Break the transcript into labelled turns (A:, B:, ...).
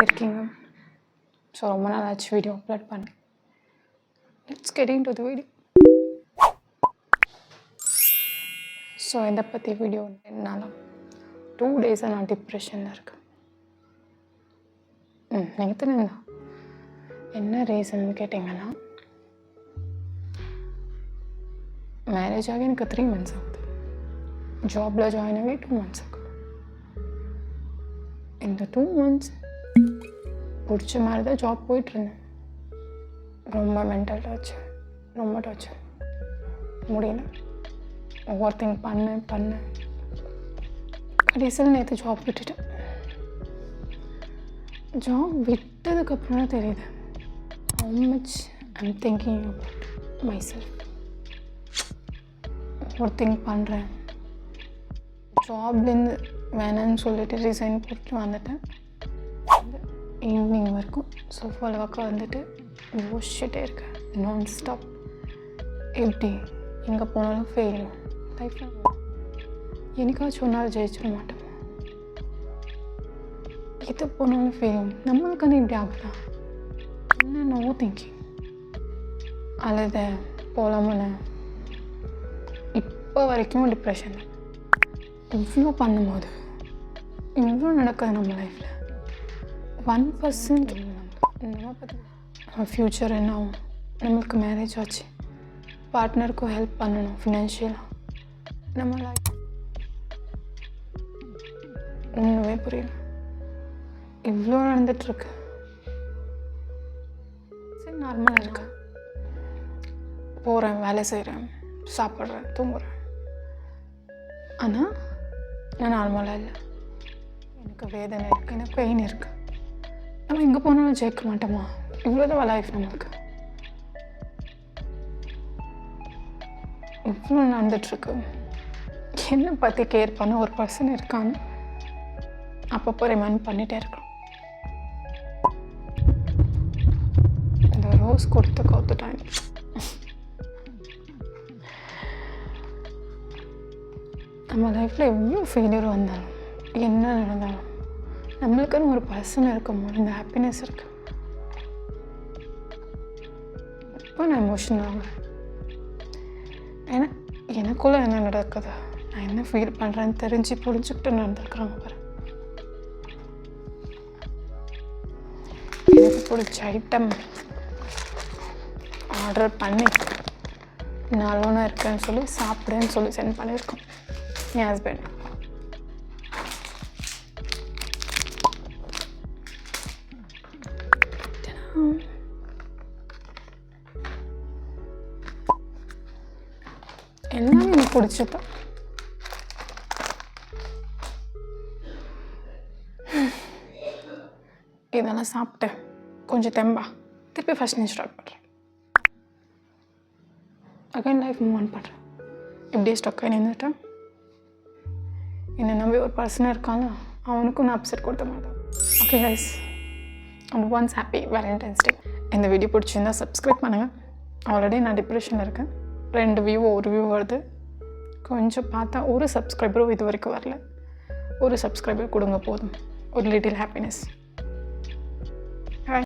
A: இருக்கீங்க. ஸோ ரொம்ப நாள் ஆச்சு வீடியோ அப்லோட் பண்ணி. Let's get into the video. So இதை பற்றி வீடியோ என்னால் 2 டேஸாக நான் டிப்ரெஷனில் இருக்கேன். நீங்கள் தெரியுங்களா என்ன ரீசன் கேட்டிங்கன்னா, மேரேஜ் ஆகி எனக்கு 3 months ஆகுது. ஜாபில் ஜாயின் ஆகி 2 months ஆகுது. இந்த 2 months பிடிச்ச மாதிரி தான் ஜாப் போயிட்டுருந்தேன். ரொம்ப மென்டல் டார்ச்சர், ரொம்ப டார்ச்சர், முடியல. ஓவர் திங்க் பண்ண கடைசியில் நேற்று ஜாப் விட்டுட்டேன். ஜாப் விட்டதுக்கப்புறம் தான் தெரியுது how much I'm thinking about my self. Over think பண்ணுறேன். ஜாப்லேருந்து வேணான்னு சொல்லிட்டு ரிசைன் போட்டு வந்துட்டேன். ஈவினிங் வரைக்கும் சோஃபாவில் உட்காந்துட்டு யோசிச்சுட்டே இருக்கேன் நான் ஸ்டாப். எப்படி எங்கே போனாலும் ஃபெயிலும் லைஃப்பில் என்னைக்காச்சும் ஒரு நாள் ஜெயிச்சிட மாட்டோமா? எது போனாலும் ஃபெயிலும் நம்மளுக்கான இப்படி ஆகுதா? என்னென்னவோ திங்கிங் அழுத போலாமன இப்போ வரைக்கும் டிப்ரெஷன். இவ்வளோ பண்ணும்போது இவ்வளோ நடக்குது நம்ம லைஃப்பில். 1% நம்ம பற்றி ஃப்யூச்சர் என்ன ஆகும்? நம்மளுக்கு மேரேஜ் ஆச்சு, பார்ட்னருக்கும் ஹெல்ப் பண்ணணும் ஃபினான்ஷியலாக. நம்ம லைஃப் ஒன்றுமே புரியல. இவ்வளோ நடந்துகிட்ருக்கு. சரி நார்மலாக இருக்கேன், போகிறேன், வேலை செய்கிறேன், சாப்பிட்றேன், தூங்குறேன். ஆனால் நான் நார்மலாக இல்லை. எனக்கு வேதனை இருக்குது, எனக்கு பெயின் இருக்குது. நம்ம எங்கே போனாலும் ஜெயிக்க மாட்டோமா? இவ்வளோதான் லைஃப் நம்மளுக்கு. இவ்வளோ நடந்துகிட்ருக்கு. என்னை பற்றி கேர் பண்ண ஒரு பர்சன் இருக்கான்னு அப்பப்போ ரிமைண்ட் பண்ணிகிட்டே இருக்கணும். இந்த ரோஸ் கொடுத்து கவுத்துட்டாங்க. நம்ம லைஃப்பில் எவ்வளோ ஃபெயிலியர் வந்தாலும் என்ன நடந்தாலும் நம்மளுக்குன்னு ஒரு பர்சன் இருக்கும்போது இந்த ஹாப்பினஸ் இருக்கு. இப்போ நான் எமோஷனல் ஆகிறேன். ஏன்னா எனக்குள்ளே என்ன நடக்குது, நான் என்ன ஃபீல் பண்ணுறேன்னு தெரிஞ்சு புரிஞ்சுக்கிட்டு நடந்துருக்குறாங்க பாரு. எனக்கு பிடிச்ச ஐட்டம் ஆர்டர் பண்ணி நல்லோன்னா இருக்கேன்னு சொல்லி சாப்பிடுன்னு சொல்லி சென்ட் பண்ணியிருக்கோம் என் ஹஸ்பண்ட். எல்லாமே எனக்கு பிடிச்சது. இதெல்லாம் சாப்பிட்டேன் கொஞ்சம் தெம்பா திருப்பி ஃபர்ஸ்ட் நான் ஸ்டார்ட் பண்ணுறேன். அகைன் லைஃப் மூவ் ஆன் பண்ணுறேன். எப்படியே ஸ்டக் ஆகி நின்றுட்டேன். என்னை நம்பி ஒரு பர்சனாக இருக்காங்க, அவனுக்கும் நான் அப்செட் கொடுத்த மாட்டேன். Okay guys, advance happy Valentine's day. இந்த வீடியோ பிடிச்சிருந்தா சப்ஸ்கிரைப் பண்ணுங்கள். ஆல்ரெடி நான் டிப்ரெஷனில் இருக்கேன். 2 வியூ ஒரு வியூ வருது. கொஞ்சம் பார்த்தா ஒரு சப்ஸ்கிரைபரும் இது வரைக்கும் வரல. ஒரு சப்ஸ்கிரைபர் கொடுங்க போதும், ஒரு லிட்டில் ஹாப்பினஸ்.